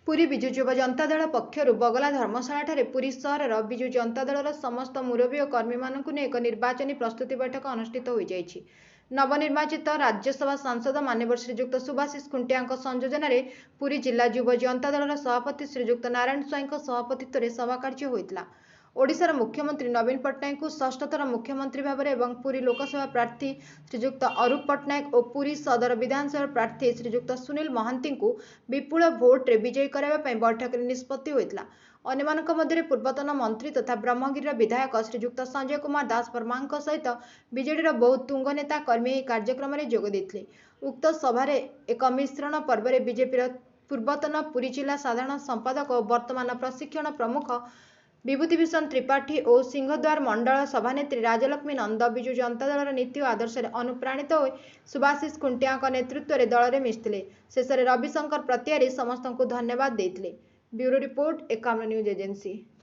पुरी विजु युवा जनता दल पक्षर बगला धर्मशाला पुरी सहर विजु जनता दलर समस्त मुरबी और कर्मी मानू एक निर्वाचनी प्रस्तुति बैठक अनुष्ठित हो जाएगी। नवनिर्वाचित राज्यसभा सांसद माननीय श्रीजुक्त सुभाषिष खुंटिया संयोजन में पुरी जिला युवा जनता दलर सभापति श्रीजुक्त नारायण स्वाई सभापतित्व में सभा कार्य होता। ओडिशार मुख्यमंत्री नवीन पट्टनायक को षष्ठ थर मुख्यमंत्री भाव में पुरी लोकसभा प्रार्थी श्रीजुक्त अरूप पट्टनायक और पुरी सदर विधानसभा प्रार्थी श्रीजुक्त सुनील महांती को विपुल भोट रे विजयी कराइबा बैठक में निष्पत्ति होता। अन्यमानक मध्य पूर्वतन मंत्री तथा ब्रह्मगिरी विधायक श्रीजुक्त संजय कुमार दास वर्मा सहित बीजेडी बहुत तुंग नेता कर्मी कार्यक्रम में जोग देते। उक्त सभार एक मिश्रण पर्व में बीजेपी पूर्वतन पुरी जिला साधारण संपादक और वर्तमान प्रशिक्षण प्रमुख विभूतिभूषण त्रिपाठी और सिंहद्वार मंडल सभानेत्री राजलक्ष्मी नंद विजु जनता दलर नीति और आदर्श अनुप्राणित हो सुभाषिष खुंटिया नेतृत्व में दल में मिशिले। शेष में रविशंकर प्रतिहारी समस्त को धन्यवाद देते। Bureau report Ekamra news agency.